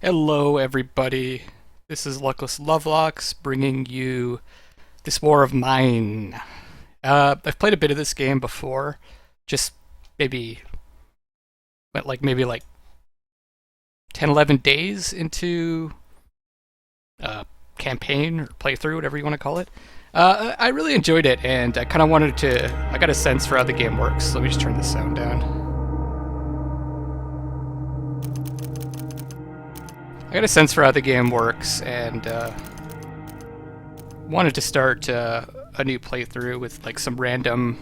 Hello, everybody. This is Luckless Lovelocks bringing you this war of mine. I've played a bit of this game before, just maybe went maybe 10, 11 days into campaign or playthrough, whatever you want to call it. I really enjoyed it, and I kind of wanted to. I got a sense for how the game works. Let me just turn the sound down. I got a sense for how the game works, and wanted to start a new playthrough with some random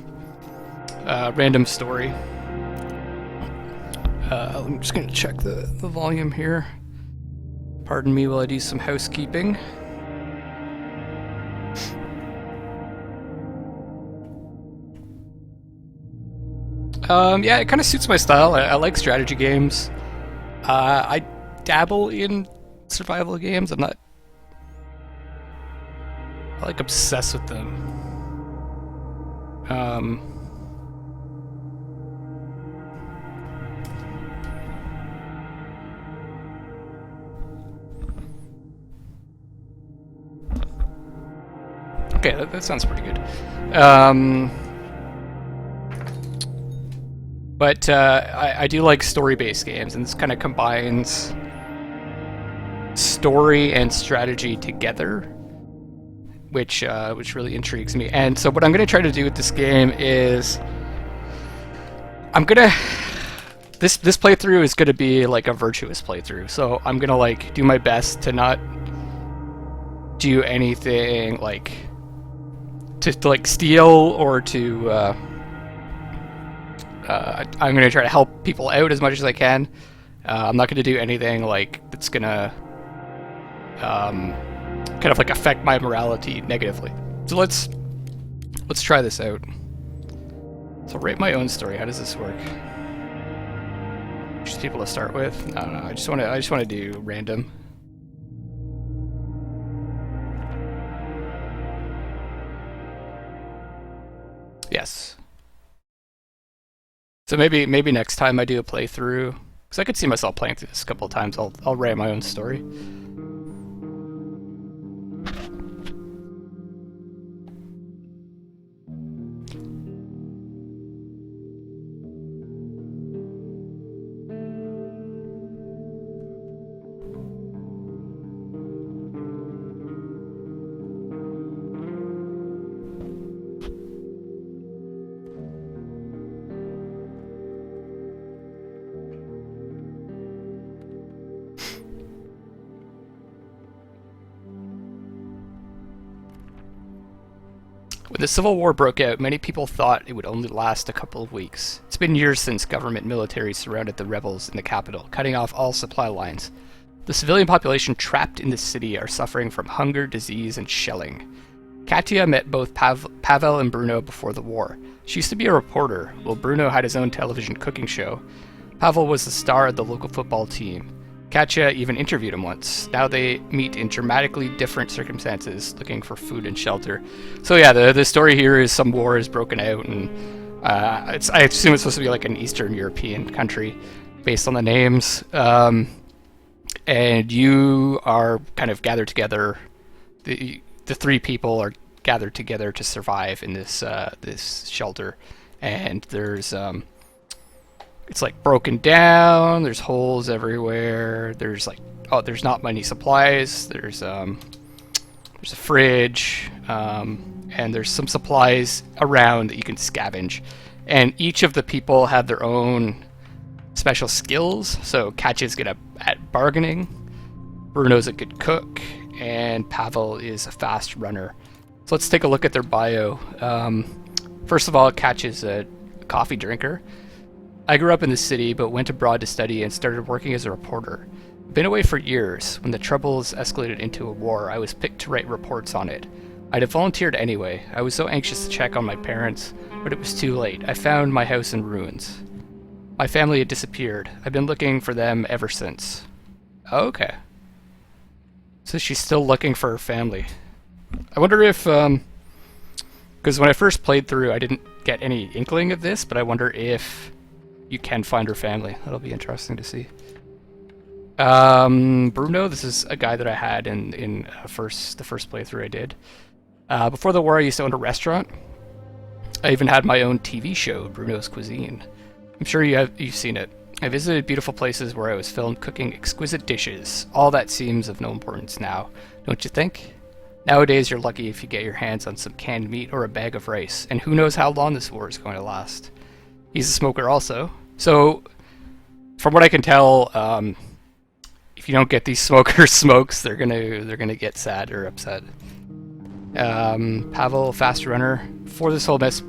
story. I'm just gonna check the volume here. Pardon me while I do some housekeeping. Yeah, it kind of suits my style. I like strategy games. I dabble in survival games. I'm not obsessed with them. Okay, that sounds pretty good. But I do like story-based games, and this kind of combines story and strategy together, which really intrigues me. And so what I'm going to try to do with this game is this playthrough is going to be like a virtuous playthrough. So I'm going to do my best to not do anything to steal or to I'm going to try to help people out as much as I can. I'm not going to do anything that's going to affect my morality negatively. So let's try this out. So write my own story. How does this work? Choose people to start with. I don't know. I just want to do random. Yes. So maybe next time I do a playthrough, because I could see myself playing through this a couple of times. I'll write my own story. When the Civil War broke out, many people thought it would only last a couple of weeks. It's been years since government military surrounded the rebels in the capital, cutting off all supply lines. The civilian population trapped in the city are suffering from hunger, disease, and shelling. Katya met both Pavel and Bruno before the war. She used to be a reporter, while Bruno had his own television cooking show. Pavel was the star of the local football team. Katya even interviewed him once. Now they meet in dramatically different circumstances, looking for food and shelter. So yeah, the story here is some war has broken out, and I assume it's supposed to be like an Eastern European country, based on the names. And you are kind of gathered together. The three people are gathered together to survive in this shelter, and there's it's broken down. There's holes everywhere. There's there's not many supplies. There's a fridge, and there's some supplies around that you can scavenge. And each of the people have their own special skills. So Katya's good at bargaining, Bruno's a good cook, and Pavel is a fast runner. So let's take a look at their bio. First of all, Katya's a coffee drinker. I grew up in the city, but went abroad to study and started working as a reporter. Been away for years. When the troubles escalated into a war, I was picked to write reports on it. I'd have volunteered anyway. I was so anxious to check on my parents, but it was too late. I found my house in ruins. My family had disappeared. I've been looking for them ever since. Okay. So she's still looking for her family. I wonder if, because when I first played through, I didn't get any inkling of this, but I wonder if you can find her family. That'll be interesting to see. Bruno, this is a guy that I had in the first playthrough I did. Before the war, I used to own a restaurant. I even had my own TV show, Bruno's Cuisine. I'm sure you've seen it. I visited beautiful places where I was filmed cooking exquisite dishes. All that seems of no importance now, don't you think? Nowadays, you're lucky if you get your hands on some canned meat or a bag of rice, and who knows how long this war is going to last. He's a smoker also, so from what I can tell, if you don't get these smokers smokes, they're gonna get sad or upset. Pavel, fast runner. Before this whole mess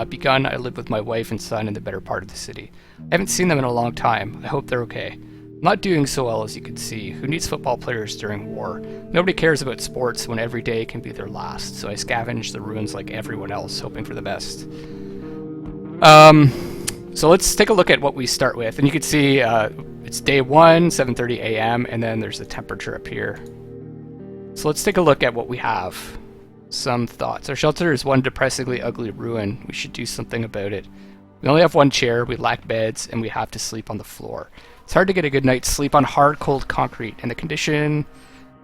begun, I lived with my wife and son in the better part of the city. I haven't seen them in a long time. I hope they're okay. I'm not doing so well, as you can see. Who needs football players during war? Nobody cares about sports when every day can be their last, so I scavenge the ruins like everyone else, hoping for the best. So let's take a look at what we start with, and you can see it's day 1, 7:30 a.m., and then there's the temperature up here. So let's take a look at what we have. Some thoughts. Our shelter is one depressingly ugly ruin. We should do something about it. We only have one chair, we lack beds, and we have to sleep on the floor. It's hard to get a good night's sleep on hard, cold concrete, and the condition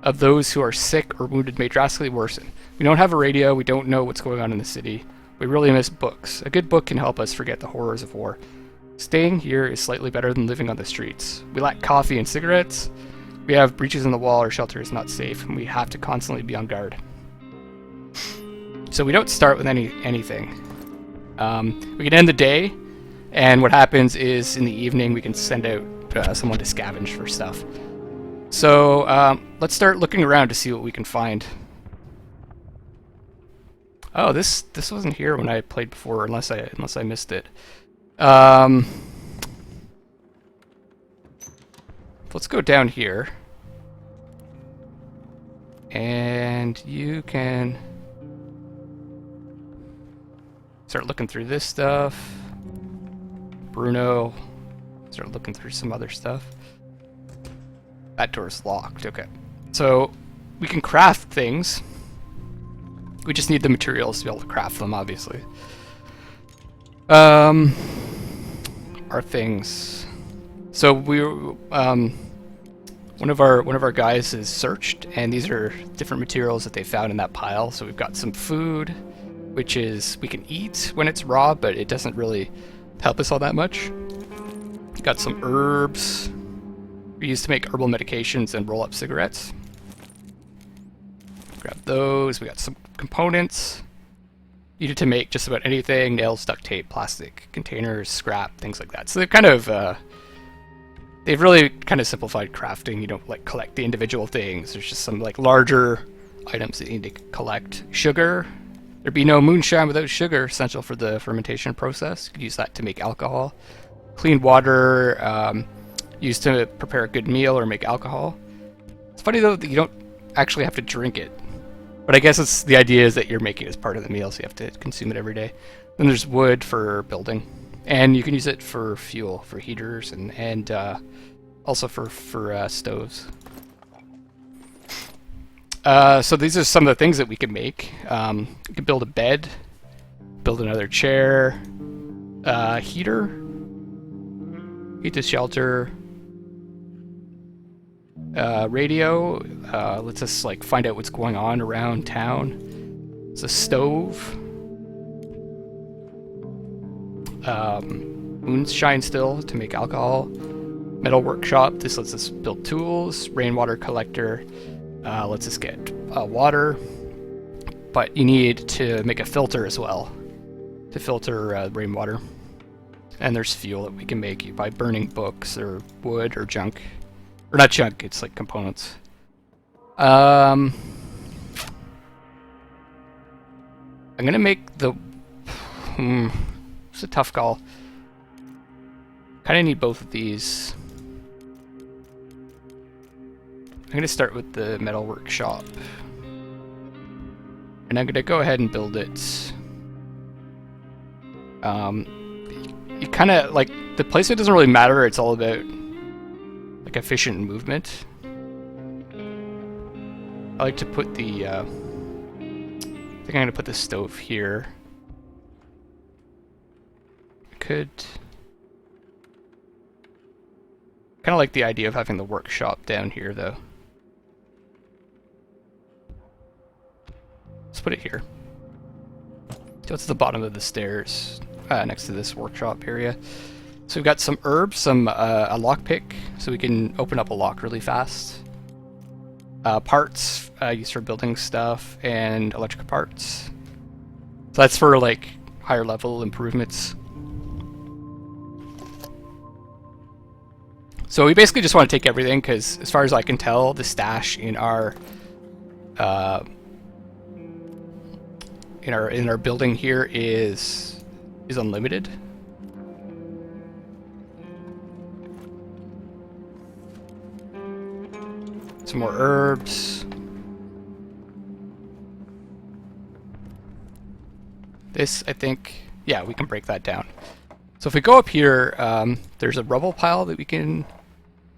of those who are sick or wounded may drastically worsen. We don't have a radio, we don't know what's going on in the city. We really miss books. A good book can help us forget the horrors of war. Staying here is slightly better than living on the streets. We lack coffee and cigarettes. We have breaches in the wall, our shelter is not safe, and we have to constantly be on guard. So we don't start with anything. We can end the day, and what happens is in the evening we can send out someone to scavenge for stuff. So let's start looking around to see what we can find. Oh, this wasn't here when I played before, unless I missed it. Let's go down here, and you can start looking through this stuff. Bruno, start looking through some other stuff. That door's locked. Okay, so we can craft things. We just need the materials to be able to craft them, obviously. Our things. So we one of our guys is searched, and these are different materials that they found in that pile. So we've got some food, which is we can eat when it's raw, but it doesn't really help us all that much. Got some herbs we use to make herbal medications and roll up cigarettes. Grab those. We got some components needed to make just about anything: nails, duct tape, plastic containers, scrap, things like that. So they've kind of they've really kind of simplified crafting. You don't like collect the individual things. There's just some like larger items that you need to collect. Sugar. There'd be no moonshine without sugar, essential for the fermentation process. You could use that to make alcohol. Clean water, used to prepare a good meal or make alcohol. It's funny though that you don't actually have to drink it. But I guess it's the idea is that you're making it as part of the meal, so you have to consume it every day. Then there's wood for building, and you can use it for fuel, for heaters, and also for stoves. So these are some of the things that we can make. You can build a bed, build another chair, heater, heat the shelter. Radio lets us like find out what's going on around town. It's a stove. Moonshine still to make alcohol. Metal workshop. This lets us build tools. Rainwater collector lets us get water. But you need to make a filter as well to filter rainwater. And there's fuel that we can make by burning books or wood or junk. Or not junk, it's like components. I'm gonna make the... it's a tough call. Kinda need both of these. I'm gonna start with the metal workshop. And I'm gonna go ahead and build it. You kinda, like, the placement doesn't really matter, it's all about like efficient movement. I like to put the I think I'm gonna put the stove here. I could kind of like the idea of having the workshop down here, though. Let's put it here. So it's the bottom of the stairs, next to this workshop area. So we've got some herbs, a lockpick, so we can open up a lock really fast. Parts used for building stuff, and electrical parts. So that's for like higher level improvements. So we basically just want to take everything because, as far as I can tell, the stash in our building here is unlimited. Some more herbs. This, I think, yeah, we can break that down. So if we go up here, there's a rubble pile that we can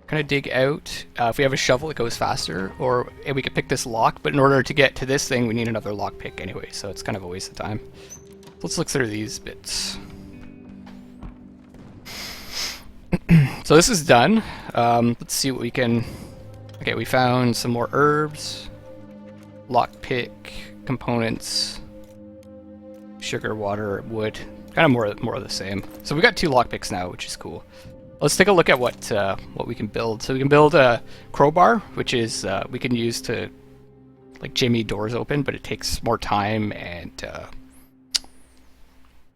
kind of dig out. If we have a shovel, it goes faster, and we could pick this lock, but in order to get to this thing, we need another lock pick anyway, so it's kind of a waste of time. Let's look through these bits. So this is done. Let's see what we can... Okay, we found some more herbs, lockpick, components, sugar, water, wood, kind of more of the same. So we got 2 lockpicks now, which is cool. Let's take a look at what we can build. So we can build a crowbar, which is we can use to like jimmy doors open, but it takes more time and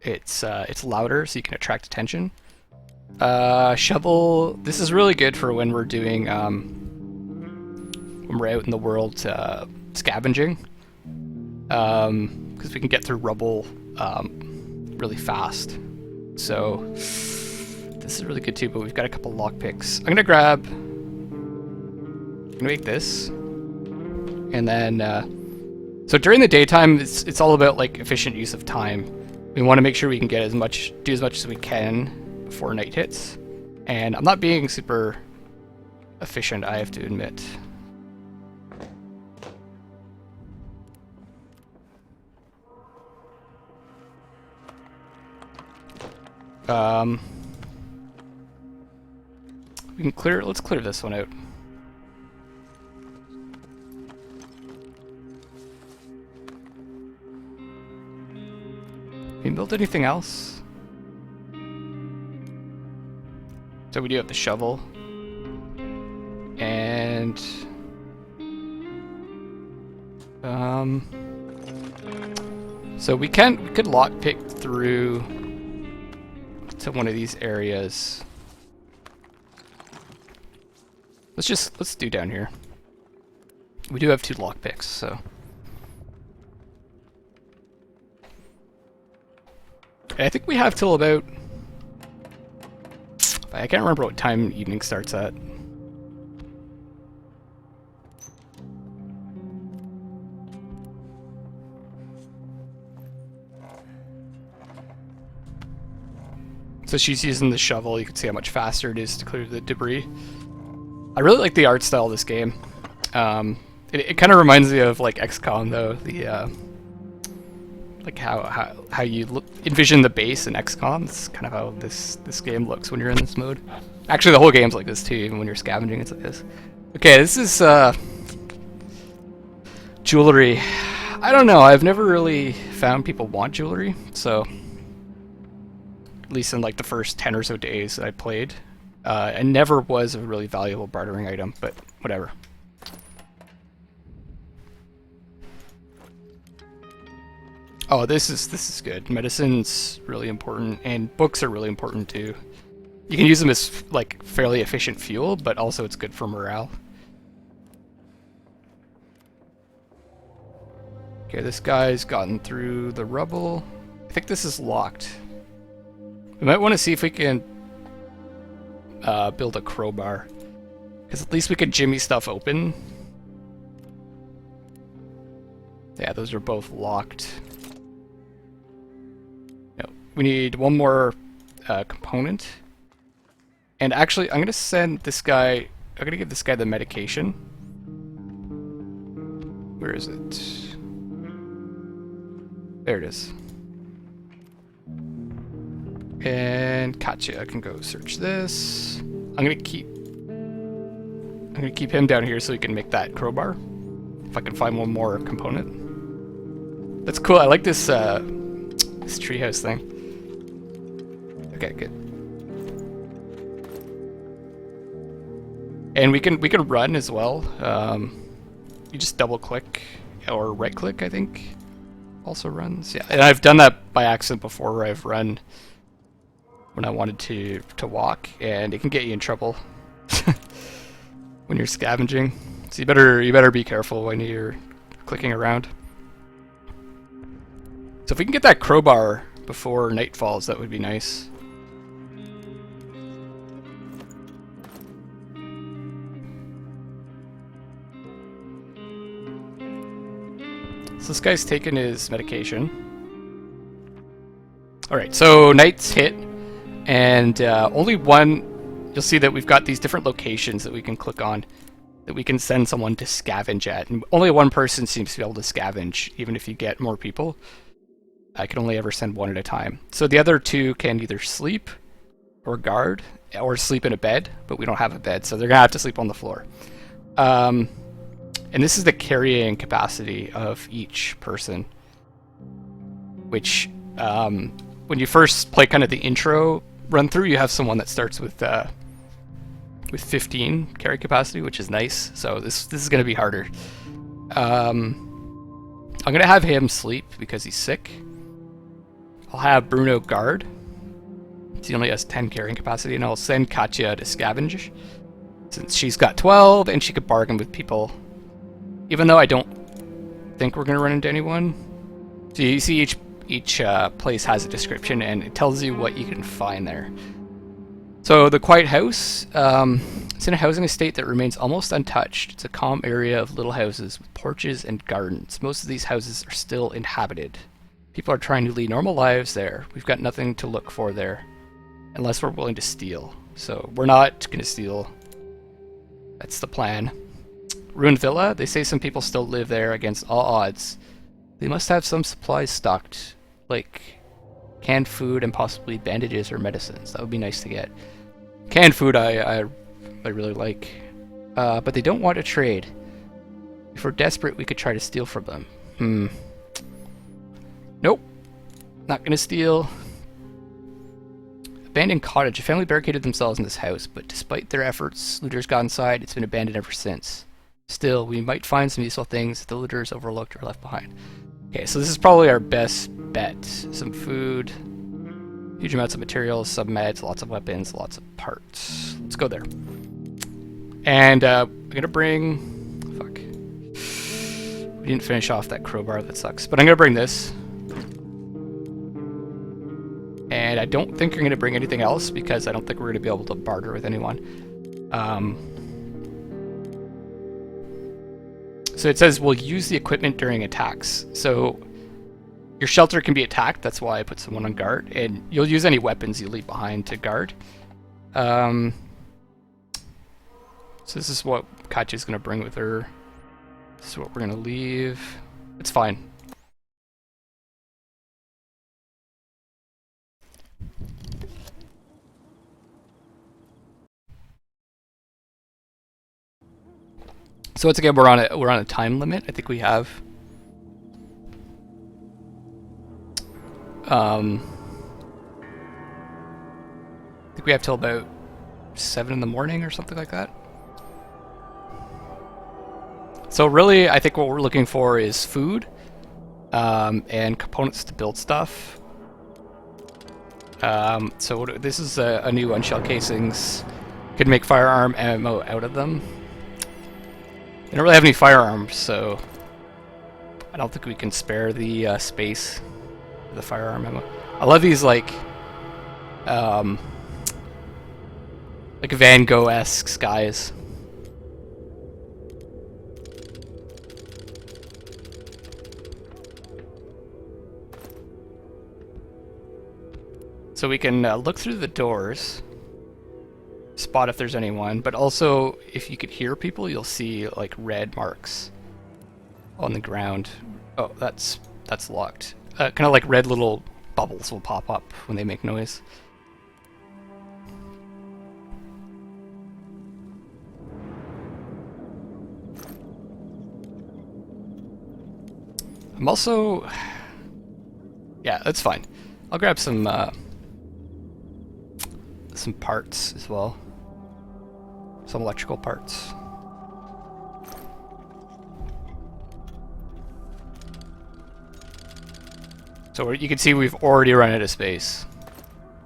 it's louder, so you can attract attention. Shovel. This is really good for when we're doing when we're out in the world scavenging, because we can get through rubble really fast. So this is really good too, but we've got a couple lockpicks. I'm gonna make this, and then so during the daytime, it's all about like efficient use of time. We want to make sure we can do as much as we can before night hits, and I'm not being super efficient, I have to admit. We can clear. Let's clear this one out. Can you build anything else? So we do have the shovel, and so we could lockpick through to one of these areas. Let's do down here. We do have 2 lockpicks, so. I think we have till about... I can't remember what time evening starts at. So she's using the shovel. You can see how much faster it is to clear the debris. I really like the art style of this game. It kind of reminds me of like XCOM though. The like how you envision the base in XCOM. It's kind of how this game looks when you're in this mode. Actually, the whole game's like this too. Even when you're scavenging, it's like this. Okay, this is jewelry. I don't know. I've never really found people want jewelry, so at least in like the first 10 or so days that I played. It never was a really valuable bartering item, but whatever. Oh, this is good. Medicine's really important, and books are really important too. You can use them as like fairly efficient fuel, but also it's good for morale. Okay, this guy's gotten through the rubble. I think this is locked. We might want to see if we can build a crowbar, because at least we could jimmy stuff open. Yeah, those are both locked. No, we need one more component. And actually, I'm gonna send this guy. I'm gonna give this guy the medication. Where is it? There it is. And Katya can go search this. I'm gonna keep I'm gonna keep him down here so he can make that crowbar. If I can find one more component. That's cool. I like this this treehouse thing. Okay, good. And we can run as well. You just double click or right click, I think. Also runs. Yeah, and I've done that by accident before, where I've run when I wanted to walk, and it can get you in trouble when you're scavenging. So you better be careful when you're clicking around. So if we can get that crowbar before night falls, that would be nice. So this guy's taking his medication. Alright, so night's hit, and only one, you'll see that we've got these different locations that we can click on, that we can send someone to scavenge at. And only one person seems to be able to scavenge, even if you get more people. I can only ever send one at a time. So the other two can either sleep, or guard, or sleep in a bed, but we don't have a bed, so they're going to have to sleep on the floor. And this is the carrying capacity of each person, which when you first play kind of the intro run through, you have someone that starts with 15 carry capacity, which is nice. So this is going to be harder. I'm going to have him sleep because he's sick. I'll have Bruno guard. He only has 10 carrying capacity, and I'll send Katya to scavenge, since she's got 12 and she could bargain with people. Even though I don't think we're going to run into anyone. So you see each place has a description, and it tells you what you can find there. So the Quiet House, it's in a housing estate that remains almost untouched. It's a calm area of little houses with porches and gardens. Most of these houses are still inhabited. People are trying to lead normal lives there. We've got nothing to look for there, unless we're willing to steal. So we're not going to steal. That's the plan. Ruined Villa, they say some people still live there against all odds. They must have some supplies stocked, like canned food and possibly bandages or medicines. That would be nice to get. Canned food I really like. But they don't want to trade. If we're desperate, we could try to steal from them. Nope. Not gonna steal. Abandoned cottage. A family barricaded themselves in this house, but despite their efforts, looters got inside. It's been abandoned ever since. Still, we might find some useful things that the looters overlooked or left behind. Okay, so this is probably our best bet. Some food, huge amounts of materials, some meds, lots of weapons, lots of parts. Let's go there. And I'm gonna bring... Fuck. We didn't finish off that crowbar, that sucks. But I'm gonna bring this. And I don't think you're gonna bring anything else, because I don't think we're gonna be able to barter with anyone. So it says we'll use the equipment during attacks. So your shelter can be attacked. That's why I put someone on guard. And you'll use any weapons you leave behind to guard. So this is what Katya's going to bring with her. This is what we're going to leave. It's fine. So once again, we're on a time limit. I think we have I think we have till about 7 in the morning or something like that. So really, I think what we're looking for is food and components to build stuff. So this is a new unshell casings. Could make firearm ammo out of them. I don't really have any firearms, so I don't think we can spare the space for the firearm ammo. I love these like Van Gogh-esque skies. So we can look through the doors, spot if there's anyone, but also if you could hear people, you'll see like red marks on the ground. Oh, that's locked. Kind of like red little bubbles will pop up when they make noise. I'm also... Yeah, that's fine. I'll grab some parts as well. Some electrical parts. So you can see we've already run out of space.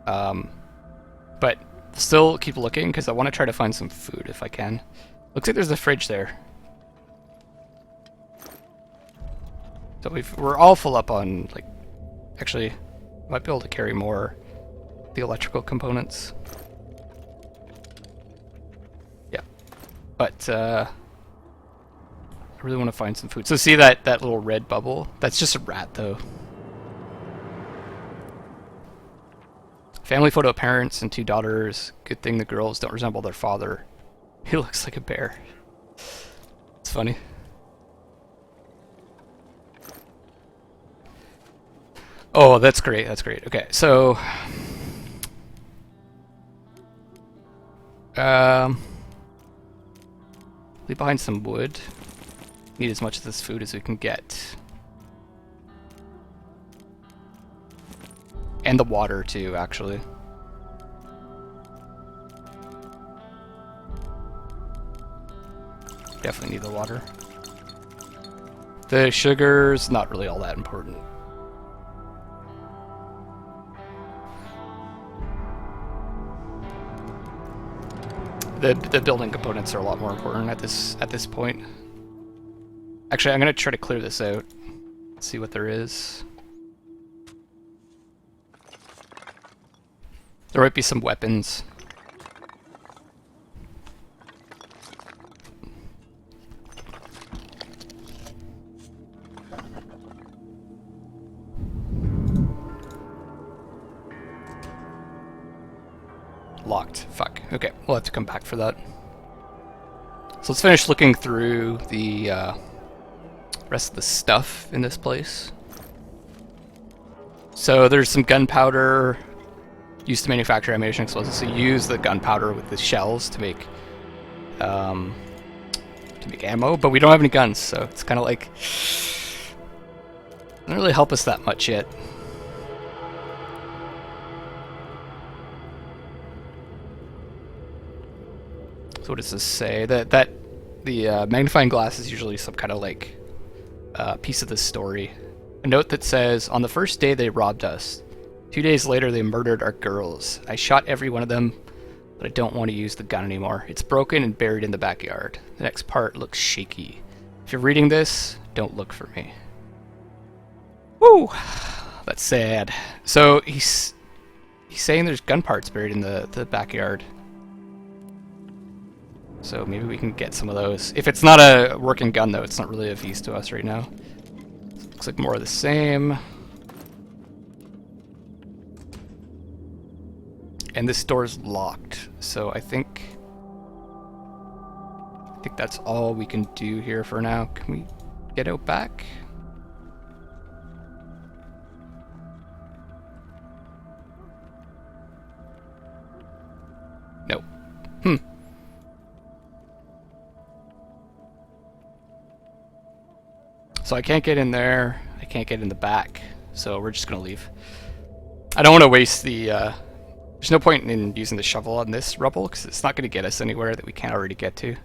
But still keep looking because I want to try to find some food if I can. Looks like there's a fridge there. So we're all full up on, like, actually, might be able to carry more of the electrical components. Yeah, but I really want to find some food. So see that little red bubble? That's just a rat, though. Family photo of parents and 2 daughters. Good thing the girls don't resemble their father. He looks like a bear. It's funny. Oh, that's great. That's great. Okay, so leave behind some wood. Need as much of this food as we can get. And the water too, actually. Definitely need the water. The sugar's not really all that important. The building components are a lot more important at this point. Actually, I'm gonna try to clear this out. See what there is. There might be some weapons. Locked. Fuck. Okay, we'll have to come back for that. So let's finish looking through the rest of the stuff in this place. So there's some gunpowder used to manufacture ammunition explosives. So you use the gunpowder with the shells to make ammo, but we don't have any guns, so it's kind of like doesn't really help us that much yet. So what does this say? That the magnifying glass is usually some kind of like piece of the story. A note that says, "On the first day they robbed us. 2 days later they murdered our girls. I shot every one of them, but I don't want to use the gun anymore. It's broken and buried in the backyard. The next part looks shaky. If you're reading this, don't look for me." Woo! That's sad. So he's saying there's gun parts buried in the backyard. So maybe we can get some of those. If it's not a working gun, though, it's not really of use to us right now. Looks like more of the same. And this door's locked, so I think that's all we can do here for now. Can we get out back? No. So I can't get in there. I can't get in the back, so we're just gonna leave. I don't want to waste the there's no point in using the shovel on this rubble, because it's not going to get us anywhere that we can't already get to.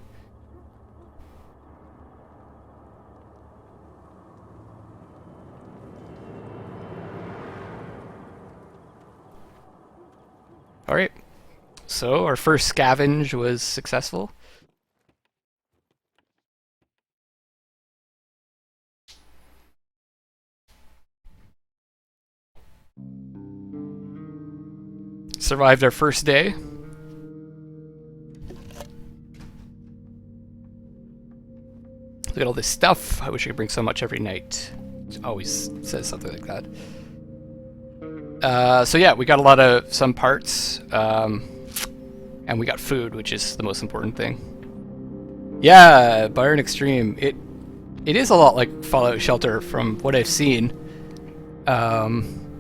Alright, so our first scavenge was successful. Survived our first day. Look at all this stuff. I wish I could bring so much every night. It always says something like that. So yeah, we got a lot of some parts, and we got food, which is the most important thing. Yeah, Byron Extreme. It is a lot like Fallout Shelter from what I've seen.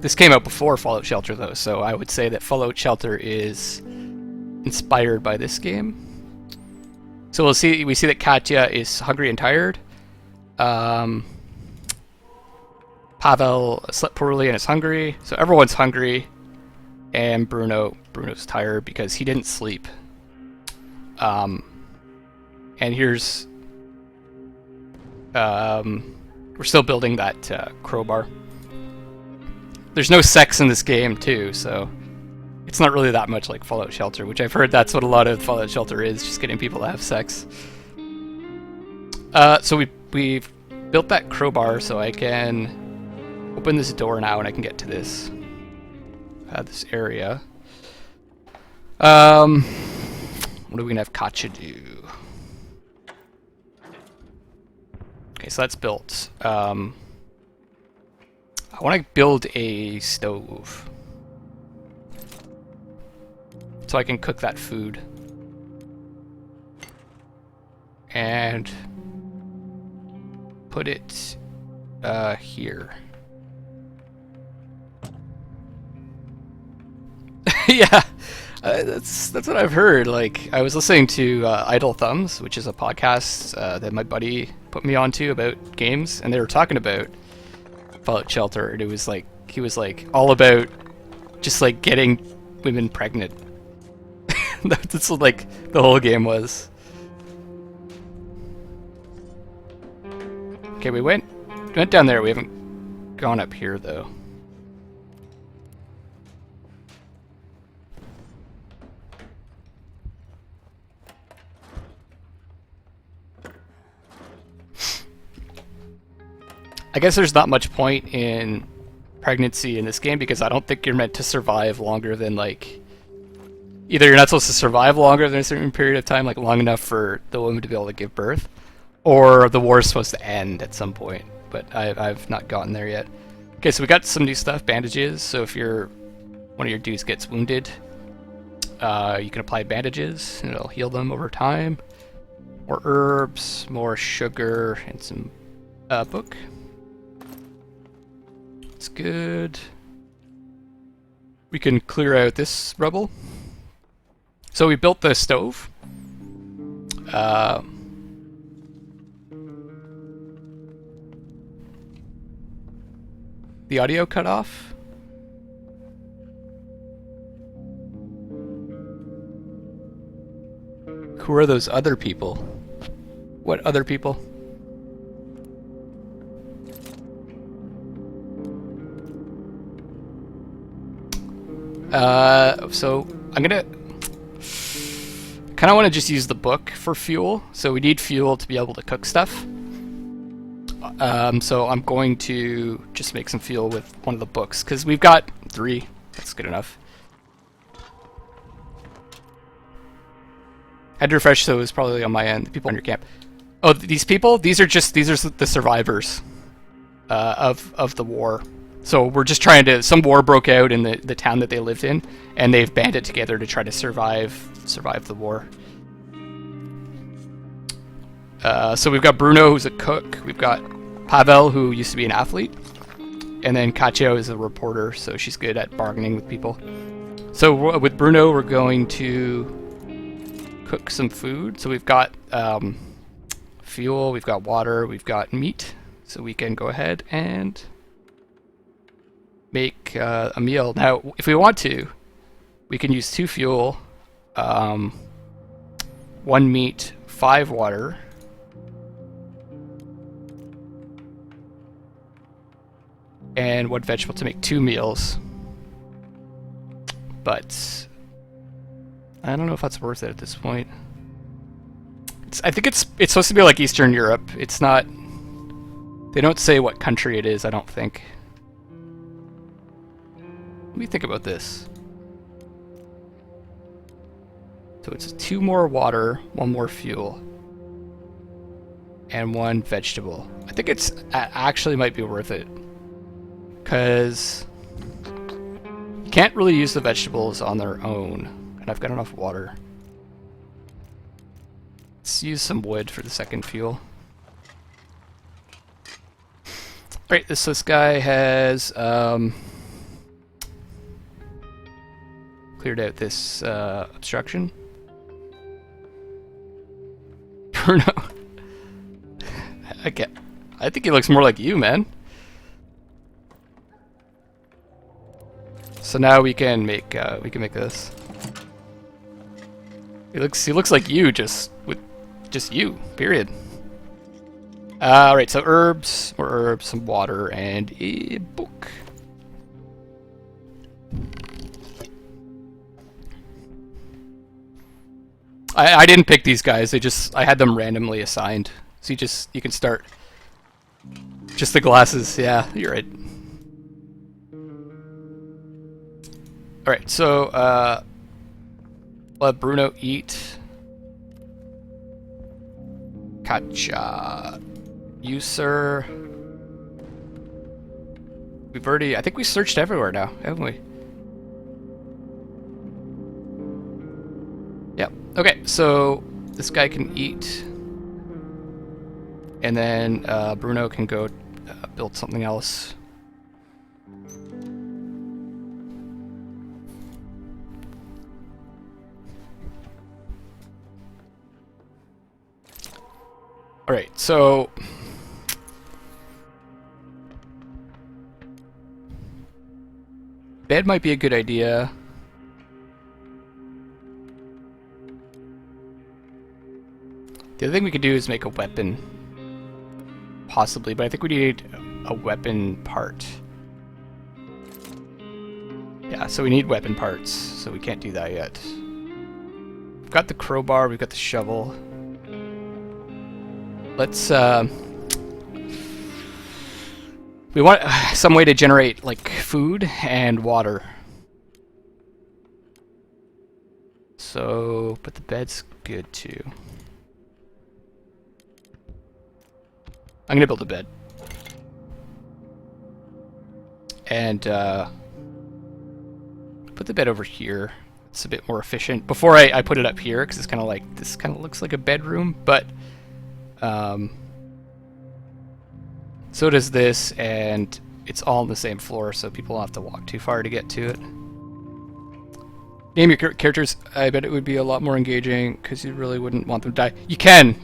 This came out before Fallout Shelter, though, so I would say that Fallout Shelter is inspired by this game. So we see that Katya is hungry and tired. Pavel slept poorly and is hungry, so everyone's hungry. And Bruno's tired because he didn't sleep. And here's... we're still building that crowbar. There's no sex in this game, too, so... It's not really that much like Fallout Shelter, which I've heard that's what a lot of Fallout Shelter is, just getting people to have sex. So we've built that crowbar so I can open this door now and I can get to this area. What are we gonna have Katya do? Okay, so that's built. I want to build a stove so I can cook that food. And put it here. Yeah, that's what I've heard. Like, I was listening to Idle Thumbs, which is a podcast that my buddy put me onto about games, and they were talking about Fallout Shelter, and it was like, he was like all about just like getting women pregnant. That's what like the whole game was. Okay, we went down there. We haven't gone up here though. I guess there's not much point in pregnancy in this game because I don't think you're meant to survive longer than like... Either you're not supposed to survive longer than a certain period of time, like long enough for the woman to be able to give birth, or the war is supposed to end at some point, but I've not gotten there yet. Okay, so we got some new stuff, bandages, so if one of your dudes gets wounded, you can apply bandages, and it'll heal them over time. More herbs, more sugar, and some book. That's good. We can clear out this rubble. So we built the stove. The audio cut off. Who are those other people? What other people? So I'm gonna kind of want to just use the book for fuel. So we need fuel to be able to cook stuff. So I'm going to just make some fuel with one of the books because we've got 3. That's good enough. Had to refresh, so it was probably on my end. The people in your camp. Oh, these people? These are the survivors of the war. So we're just trying to... Some war broke out in the town that they lived in, and they've banded together to try to survive the war. So we've got Bruno, who's a cook. We've got Pavel, who used to be an athlete. And then Katya is a reporter, so she's good at bargaining with people. So with Bruno, we're going to cook some food. So we've got fuel, we've got water, we've got meat. So we can go ahead and make a meal. Now, if we want to, we can use 2 fuel, 1 meat, 5 water, and 1 vegetable to make 2 meals. But I don't know if that's worth it at this point. I think it's supposed to be like Eastern Europe. It's not... They don't say what country it is, I don't think. Let me think about this. So it's 2 more water, 1 more fuel, and 1 vegetable. I think it's actually might be worth it, because you can't really use the vegetables on their own, and I've got enough water. Let's use some wood for the second fuel. Alright, this guy has cleared out this obstruction. Bruno. I think he looks more like you, man. So now we can make this. He looks like you, just you. Period. Alright, so more herbs, some water, and a book. I didn't pick these guys, I had them randomly assigned. So you can start. Just the glasses, yeah, you're right. Alright, so let Bruno eat. Kacha. You, sir. I think we searched everywhere now, haven't we? Yep. Okay, so this guy can eat. And then Bruno can go build something else. Alright, so bed might be a good idea. The other thing we could do is make a weapon. Possibly, but I think we need a weapon part. Yeah, so we need weapon parts, so we can't do that yet. We've got the crowbar, we've got the shovel. Let's, we want some way to generate, like, food and water. So, but the bed's good, too. I'm gonna build a bed. And, put the bed over here. It's a bit more efficient. Before I put it up here, because it's kind of like, this kind of looks like a bedroom, but, so does this, and it's all on the same floor, so people don't have to walk too far to get to it. Name your characters. I bet it would be a lot more engaging, because you really wouldn't want them to die. You can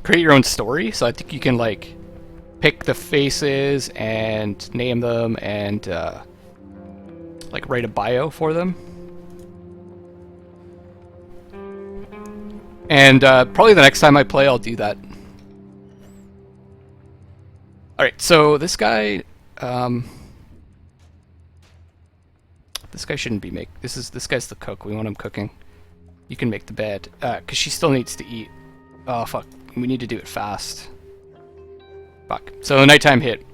create your own story, so I think you can, like, pick the faces and name them and, like, write a bio for them. And probably the next time I play, I'll do that. Alright, so this guy, this guy shouldn't be this guy's the cook. We want him cooking. You can make the bed, because she still needs to eat. Oh, fuck. We need to do it fast. Fuck. So the nighttime hit.